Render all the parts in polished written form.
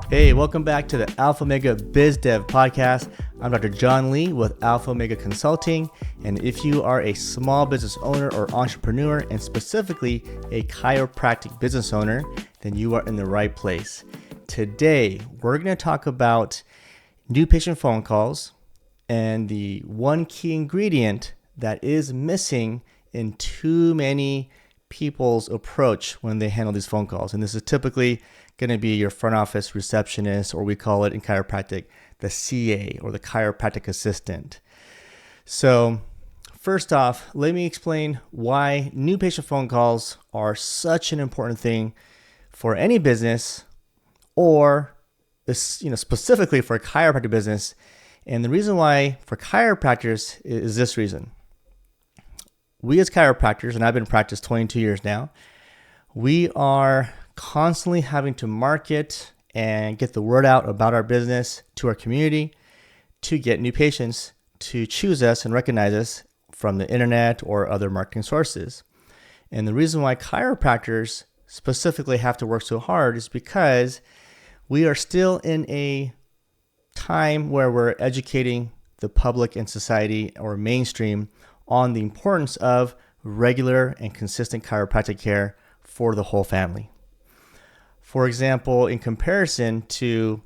Hey, welcome back to the Alpha Omega Biz Dev podcast. I'm Dr. John Lee with Alpha Omega Consulting. And if you are a small business owner or entrepreneur, and specifically a chiropractic business owner, then you are in the right place. Today, we're going to talk about new patient phone calls and the one key ingredient that is missing in too many people's approach when they handle these phone calls. And this is typically going to be your front office receptionist, or we call it in chiropractic, the CA, or the chiropractic assistant. So first off, let me explain why new patient phone calls are such an important thing for any business, or specifically for a chiropractic business. And the reason why for chiropractors is this reason. We as chiropractors, and I've been in practice 22 years now, we are constantly having to market and get the word out about our business to our community to get new patients to choose us and recognize us from the internet or other marketing sources. And the reason why chiropractors specifically have to work so hard is because we are still in a time where we're educating the public and society or mainstream on the importance of regular and consistent chiropractic care for the whole family. For example, in comparison to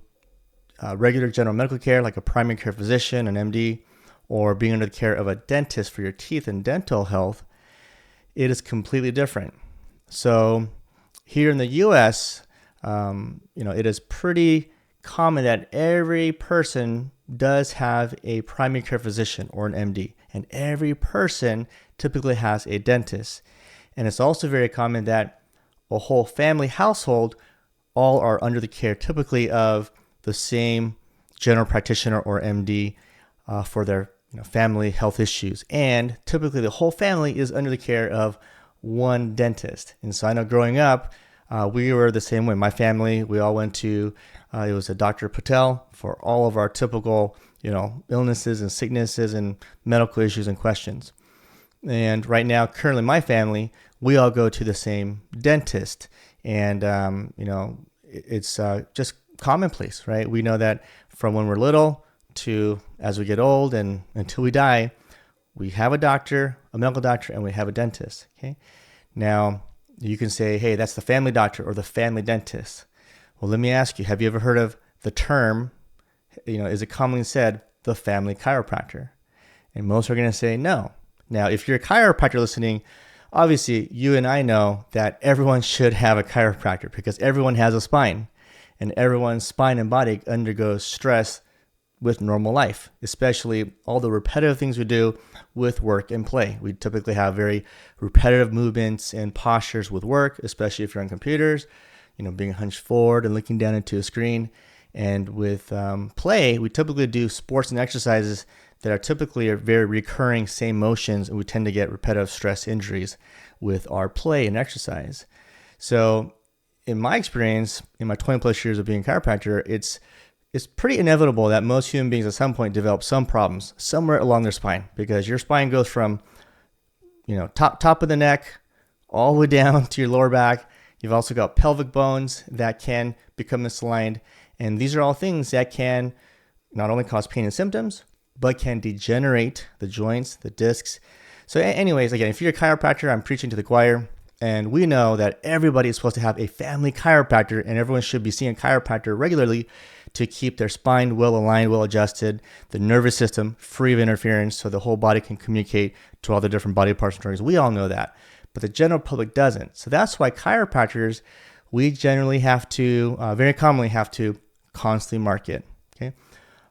regular general medical care like a primary care physician, an MD, or being under the care of a dentist for your teeth and dental health, it is completely different. So here in the US, it is pretty common that every person does have a primary care physician or an MD, and every person typically has a dentist. And it's also very common that a whole family household all are under the care typically of the same general practitioner or MD for their family health issues. And typically the whole family is under the care of one dentist. And so I know growing up, we were the same way. My family, we all went to, it was a Dr. Patel for all of our typical, illnesses and sicknesses and medical issues and questions. And right now, currently my family, we all go to the same dentist. And, it's just commonplace, right? We know that from when we're little to as we get old and until we die, we have a doctor, a medical doctor, and we have a dentist, okay? Now, you can say, hey, that's the family doctor or the family dentist. Well, let me ask you, have you ever heard of the term, is it commonly said, the family chiropractor? And most are going to say no. Now, if you're a chiropractor listening, obviously you and I know that everyone should have a chiropractor because everyone has a spine, and everyone's spine and body undergoes stress with normal life, especially all the repetitive things we do with work and play. We typically have very repetitive movements and postures with work, especially if you're on computers, being hunched forward and looking down into a screen. And with play, we typically do sports and exercises that are typically very recurring same motions, and we tend to get repetitive stress injuries with our play and exercise. So in my experience, in my 20 plus years of being a chiropractor, it's pretty inevitable that most human beings at some point develop some problems somewhere along their spine, because your spine goes from, top of the neck all the way down to your lower back. You've also got pelvic bones that can become misaligned. And these are all things that can not only cause pain and symptoms, but can degenerate the joints, the discs. So anyways, again, if you're a chiropractor, I'm preaching to the choir. And we know that everybody is supposed to have a family chiropractor, and everyone should be seeing a chiropractor regularly to keep their spine well aligned, well adjusted, the nervous system free of interference so the whole body can communicate to all the different body parts and organs. We all know that, but the general public doesn't. So that's why chiropractors, we generally have to, very commonly have to constantly market, okay?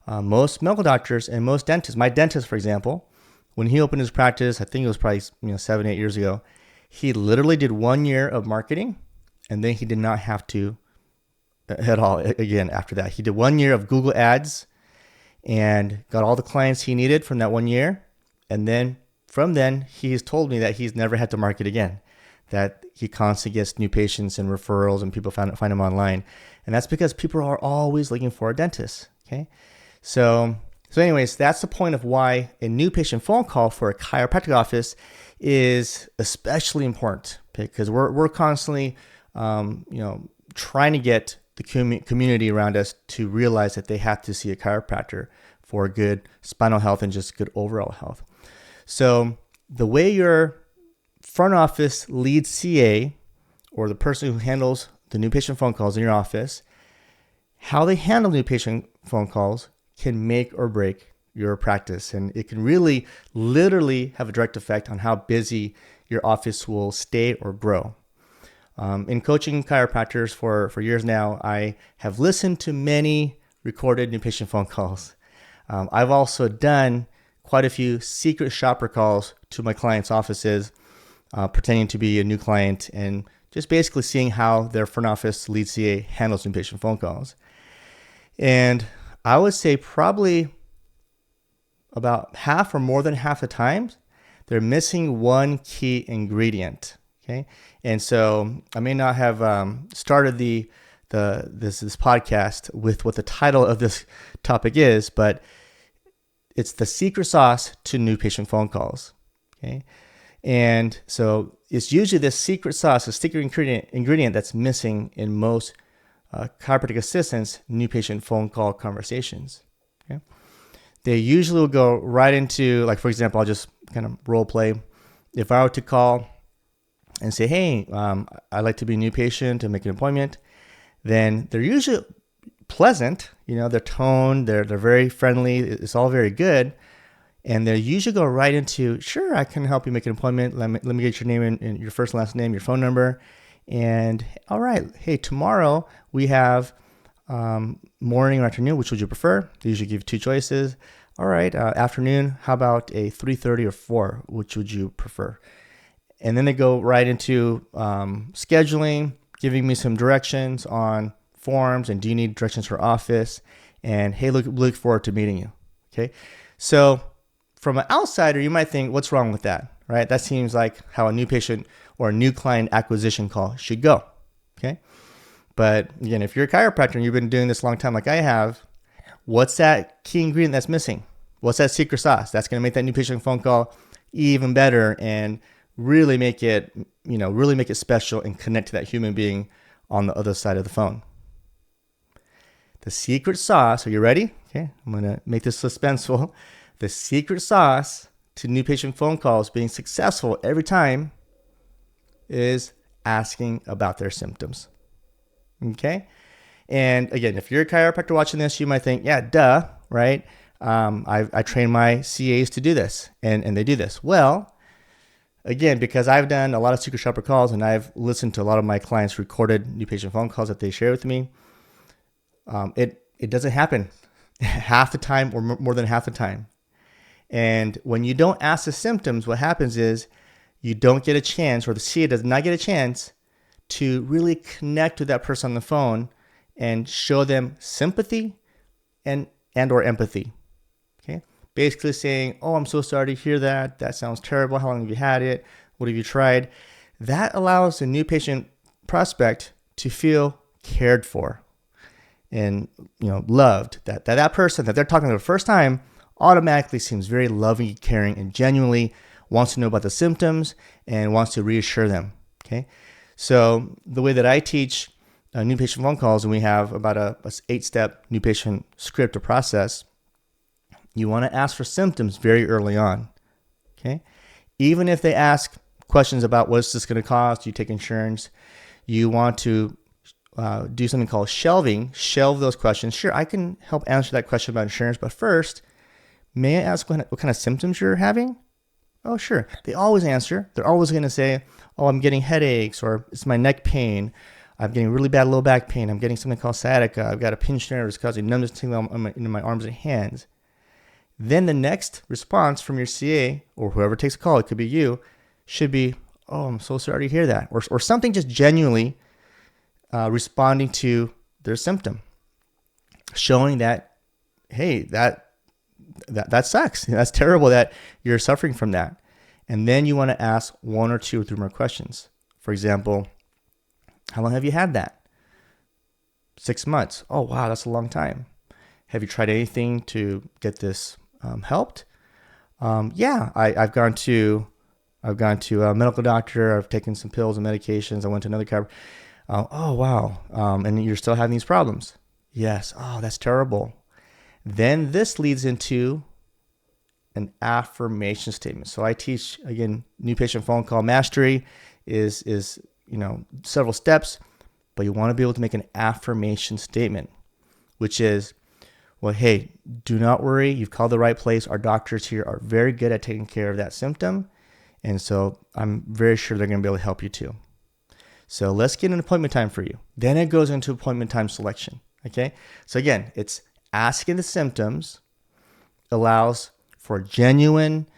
Most medical doctors and most dentists, my dentist, for example, when he opened his practice, I think it was probably 7-8 years ago, he literally did 1 year of marketing, and then he did not have to at all again after that. He did 1 year of Google ads and got all the clients he needed from that 1 year. And then from then, he's told me that he's never had to market again, that he constantly gets new patients and referrals, and people find him online. And that's because people are always looking for a dentist, okay? So anyways, that's the point of why a new patient phone call for a chiropractic office is especially important, because we're constantly, trying to get the community around us to realize that they have to see a chiropractor for good spinal health and just good overall health. So the way your front office lead CA, or the person who handles the new patient phone calls in your office, how they handle new patient phone calls can make or break your practice. And it can really literally have a direct effect on how busy your office will stay or grow. In coaching chiropractors for years now, I have listened to many recorded new patient phone calls. I've also done quite a few secret shopper calls to my clients' offices, pretending to be a new client and just basically seeing how their front office lead CA handles new patient phone calls. And I would say probably about half or more than half the times, they're missing one key ingredient. Okay, and so I may not have started this podcast with what the title of this topic is, but it's the secret sauce to new patient phone calls. Okay, and so it's usually this secret sauce, a secret ingredient that's missing in most chiropractic assistants' new patient phone call conversations. Okay, they usually will go right into, like, for example, I'll just kind of role play. If I were to call and say, hey, I'd like to be a new patient and make an appointment, then they're usually pleasant. Their tone, they're very friendly. It's all very good. And they usually go right into, sure, I can help you make an appointment. Let me get your name and your first and last name, your phone number. And all right, hey, tomorrow we have morning or afternoon, which would you prefer? They usually give 2 choices. All right, afternoon, how about a 3:30 or 4? Which would you prefer? And then they go right into scheduling, giving me some directions on forms, and do you need directions for office? And hey, look forward to meeting you. Okay, so from an outsider, you might think, what's wrong with that, right? That seems like how a new patient or a new client acquisition call should go. Okay, but again, if you're a chiropractor and you've been doing this a long time like I have, what's that key ingredient that's missing? What's that secret sauce that's going to make that new patient phone call even better and really make it special and connect to that human being on the other side of the phone? The secret sauce, are you ready? Okay, I'm going to make this suspenseful. The secret sauce to new patient phone calls being successful every time is asking about their symptoms. Okay? And again, if you're a chiropractor watching this, you might think, yeah, duh, right? I train my CAs to do this, and they do this. Well, again, because I've done a lot of secret shopper calls and I've listened to a lot of my clients' recorded new patient phone calls that they share with me, it doesn't happen half the time or more than half the time. And when you don't ask the symptoms, what happens is you don't get a chance, or the CA does not get a chance to really connect with that person on the phone and show them sympathy and or empathy. Okay, basically saying, oh, I'm so sorry to hear that. That sounds terrible. How long have you had it? What have you tried? That allows the new patient prospect to feel cared for and loved. That person that they're talking to the first time automatically seems very loving, caring, and genuinely wants to know about the symptoms and wants to reassure them. Okay, so the way that I teach new patient phone calls, and we have about a 8-step new patient script or process, you want to ask for symptoms very early on. Okay, even if they ask questions about what's this going to cost, do you take insurance, you want to do something called shelving. Shelve those questions. Sure, I can help answer that question about insurance, but first, may I ask what kind of symptoms you're having? Oh, sure. They always answer. They're always going to say, oh, I'm getting headaches, or it's my neck pain. I'm getting really bad low back pain. I'm getting something called sciatica. I've got a pinched nerve. It's causing numbness tingling in my arms and hands. Then the next response from your CA, or whoever takes a call, it could be you, should be, oh, I'm so sorry to hear that. Or something just genuinely responding to their symptom, showing that, hey, that sucks. That's terrible that you're suffering from that. And then you want to ask 1 or 2 or 3 more questions. For example, how long have you had that? 6 months. Oh, wow, that's a long time. Have you tried anything to get this helped? Yeah, I've gone to a medical doctor. I've taken some pills and medications. I went to another chiropractor. Oh, wow. And you're still having these problems. Yes. Oh, that's terrible. Then this leads into an affirmation statement. So I teach, again, new patient phone call mastery is several steps, but you want to be able to make an affirmation statement, which is, well, hey, do not worry. You've called the right place. Our doctors here are very good at taking care of that symptom. And so I'm very sure they're going to be able to help you too. So let's get an appointment time for you. Then it goes into appointment time selection. Okay. So again, it's asking the symptoms, allows for genuine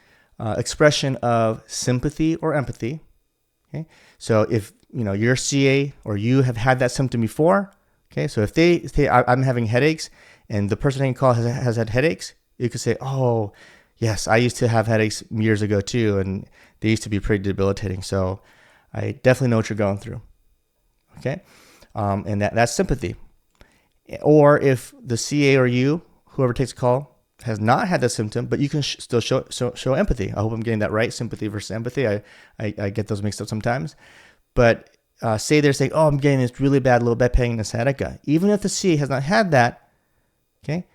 expression of sympathy or empathy. Okay. So if your CA or you have had that symptom before, okay. So if they say I'm having headaches and the person taking call has had headaches, you could say, oh, yes, I used to have headaches years ago too, and they used to be pretty debilitating. So I definitely know what you're going through. Okay. And that's sympathy. Or if the CA or you, whoever takes a call, has not had the symptom, but you can still show empathy. I hope I'm getting that right. Sympathy versus empathy. I get those mixed up sometimes. But say they're saying, oh, I'm getting this really bad low back pain and sciatica. Even if the CA has not had that, okay,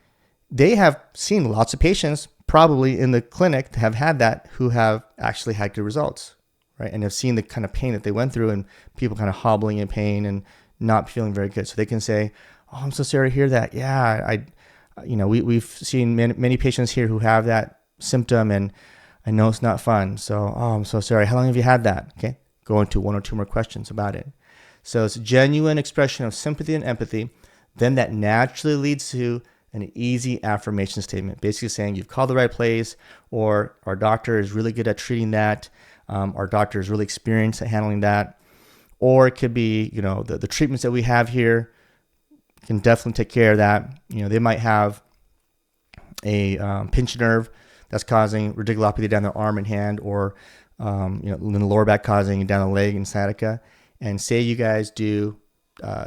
they have seen lots of patients probably in the clinic that have had that who have actually had good results, right? And have seen the kind of pain that they went through and people kind of hobbling in pain and not feeling very good. So they can say, oh, I'm so sorry to hear that. Yeah, we've seen many patients here who have that symptom and I know it's not fun. So, oh, I'm so sorry. How long have you had that? Okay. Go into one or two more questions about it. So it's a genuine expression of sympathy and empathy. Then that naturally leads to an easy affirmation statement, basically saying you've called the right place, or our doctor is really good at treating that. Our doctor is really experienced at handling that. Or it could be, the treatments that we have here can definitely take care of that. They might have a pinched nerve that's causing radiculopathy down the arm and hand, or in the lower back causing down the leg and sciatica. And say you guys do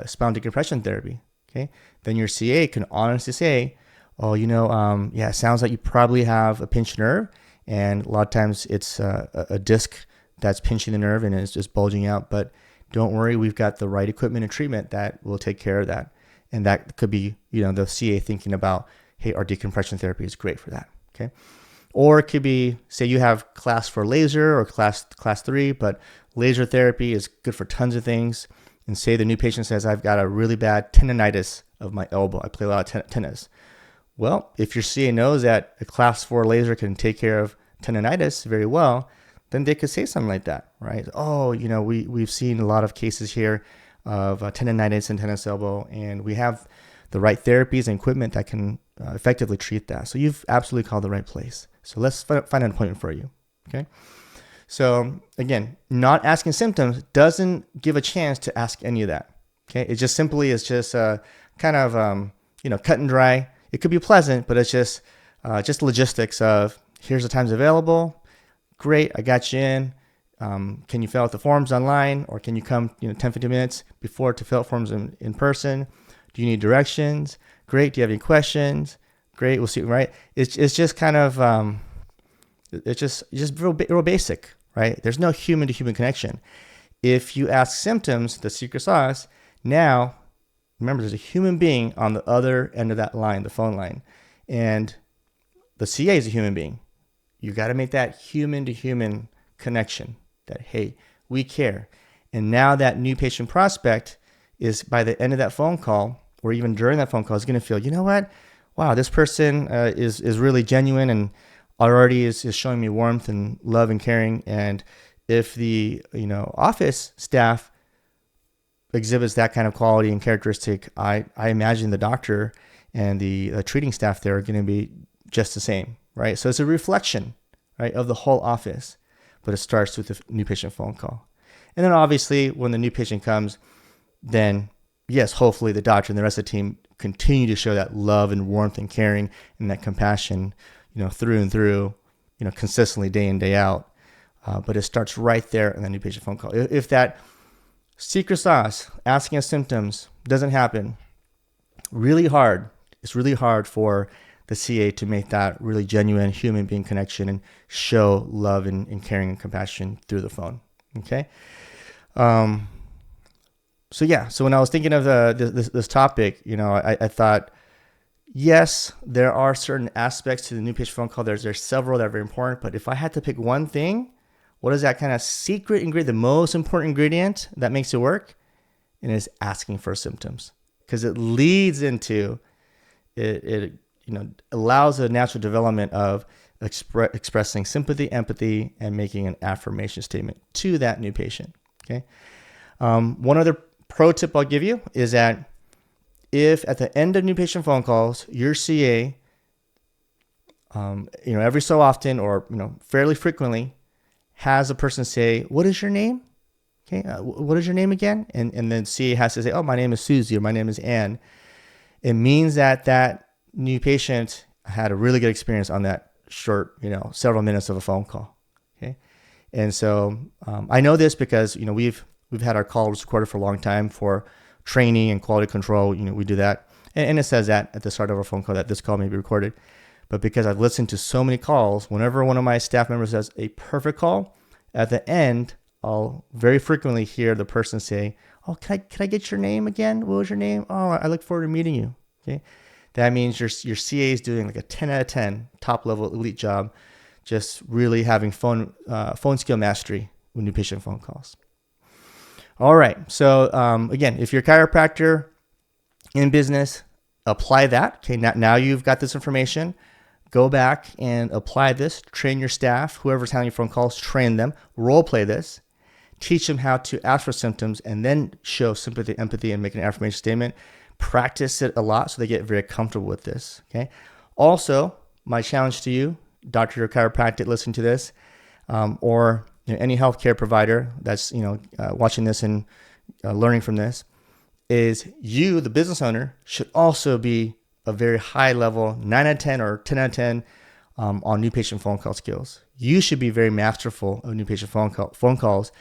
spinal decompression therapy, okay? Then your CA can honestly say, oh, it sounds like you probably have a pinched nerve, and a lot of times it's a disc that's pinching the nerve and it's just bulging out. But don't worry, we've got the right equipment and treatment that will take care of that. And that could be, the CA thinking about, hey, our decompression therapy is great for that, okay? Or it could be, say you have class 4 laser or class 3, but laser therapy is good for tons of things. And say the new patient says, I've got a really bad tendonitis of my elbow. I play a lot of tennis. Well, if your CA knows that a class 4 laser can take care of tendonitis very well, then they could say something like that, right? Oh, we've seen a lot of cases here of tendonitis and tennis elbow, and we have the right therapies and equipment that can effectively treat that. So you've absolutely called the right place. So let's find an appointment for you, okay? So again, not asking symptoms doesn't give a chance to ask any of that, okay? It just simply is just kind of, cut and dry. It could be pleasant, but it's just logistics of here's the times available. Great, I got you in. Can you fill out the forms online, or can you come 10, 15 minutes before to fill out forms in person? Do you need directions? Great. Do you have any questions? Great. We'll see. Right. It's just kind of, it's just real basic, right? There's no human to human connection. If you ask symptoms, the secret sauce, now remember there's a human being on the other end of that line, the phone line, and the CA is a human being. You got to make that human to human connection that, hey, we care. And now that new patient prospect is, by the end of that phone call, or even during that phone call, is going to feel, you know what? Wow, this person is really genuine and already is showing me warmth and love and caring. And if the office staff exhibits that kind of quality and characteristic, I imagine the doctor and the treating staff there are going to be just the same, right? So it's a reflection, right, of the whole office, but it starts with the new patient phone call. And then obviously when the new patient comes, then yes, hopefully the doctor and the rest of the team continue to show that love and warmth and caring and that compassion, through and through, consistently day in, day out. But it starts right there in the new patient phone call. If that secret sauce, asking us symptoms, doesn't happen, it's really hard for the CA to make that really genuine human being connection and show love and caring and compassion through the phone. Okay. So when I was thinking of this topic, I thought, yes, there are certain aspects to the new patient phone call. There's several that are very important, but if I had to pick one thing, what is that kind of secret ingredient, the most important ingredient that makes it work? And it's asking for symptoms, because it leads into it allows the natural development of expressing sympathy, empathy, and making an affirmation statement to that new patient. Okay. One other pro tip I'll give you is that if at the end of new patient phone calls, your CA, every so often or fairly frequently, has a person say, "What is your name?" Okay, what is your name again? And then CA has to say, "Oh, my name is Susie," or "My name is Ann." It means that new patient had a really good experience on that short, several minutes of a phone call. Okay, and so I know this because we've had our calls recorded for a long time for training and quality control. We do that, and it says that at the start of our phone call that this call may be recorded. But because I've listened to so many calls, whenever one of my staff members does a perfect call, at the end, I'll very frequently hear the person say, "Oh, can I get your name again? What was your name? Oh, I look forward to meeting you." Okay, that means your CA is doing like a 10 out of 10 top level elite job, just really having phone skill mastery with new patient phone calls. All right, so again, if you're a chiropractor in business, apply that. Okay, now you've got this information. Go back and apply this, train your staff, whoever's handling your phone calls, train them, role play this, teach them how to ask for symptoms, and then show sympathy, empathy, and make an affirmation statement. Practice it a lot so they get very comfortable with this. Okay. Also, my challenge to you, Dr. Chiropractic, listening to this, or any healthcare provider that's watching this and learning from this, is you, the business owner, should also be a very high level 9 out of 10 or 10 out of 10 on new patient phone call skills. You should be very masterful of new patient phone calls.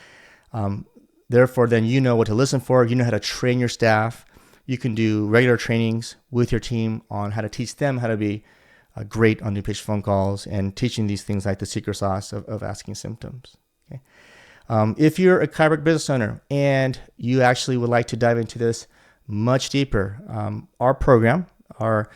Therefore, then you know what to listen for. You know how to train your staff. You can do regular trainings with your team on how to teach them how to be great on new patient phone calls and teaching these things like the secret sauce of asking symptoms. Okay. If you're a chiropractic business owner and you actually would like to dive into this much deeper, our program, our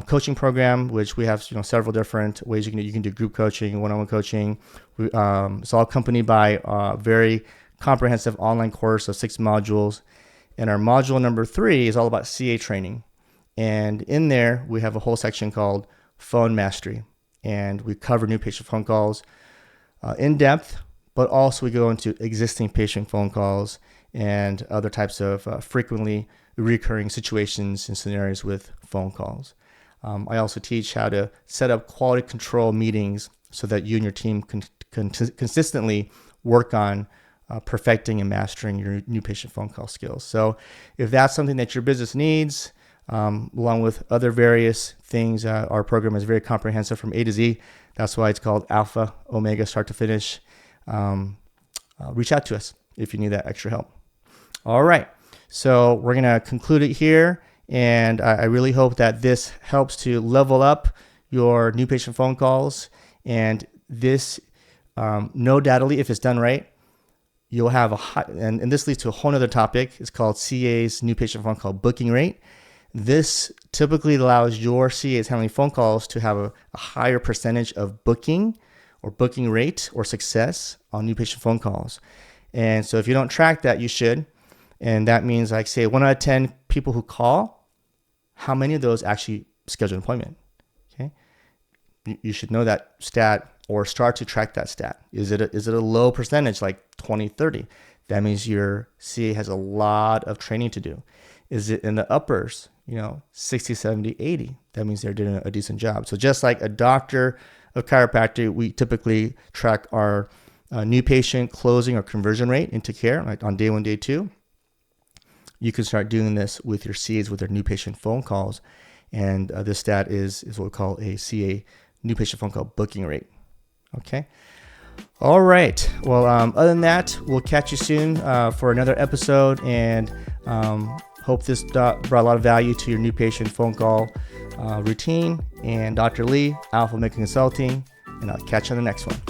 coaching program, which we have several different ways you can do group coaching, one-on-one coaching. It's all accompanied by a very comprehensive online course of 6 modules. And our module number 3 is all about CA training. And in there, we have a whole section called Phone Mastery. And we cover new patient phone calls in depth, but also we go into existing patient phone calls and other types of frequently recurring situations and scenarios with phone calls. I also teach how to set up quality control meetings so that you and your team can consistently work on perfecting and mastering your new patient phone call skills. So if that's something that your business needs, along with other various things, our program is very comprehensive from A to Z. That's why it's called Alpha Omega Start to Finish. Reach out to us if you need that extra help. All right. So we're going to conclude it here. And I really hope that this helps to level up your new patient phone calls. And this, no doubtly, if it's done right, you'll have and this leads to a whole other topic. It's called CA's new patient phone call booking rate. This typically allows your CAs handling phone calls to have a higher percentage of booking or booking rate or success on new patient phone calls. And so if you don't track that, you should. And that means, like, say, 1 out of 10 people who call, how many of those actually schedule an appointment? Okay, you should know that stat or start to track that stat. Is it a low percentage, like 20, 30? That means your CA has a lot of training to do. Is it in the uppers, 60, 70, 80? That means they're doing a decent job. So just like a doctor of chiropractic, we typically track our new patient closing or conversion rate into care, like on day 1, day 2. You can start doing this with your CAs with their new patient phone calls. And this stat is what we call a CA new patient phone call booking rate. Okay. All right. Well, other than that, we'll catch you soon for another episode, and hope this brought a lot of value to your new patient phone call routine. And Dr. Lee, Alpha Omega Consulting, and I'll catch you on the next one.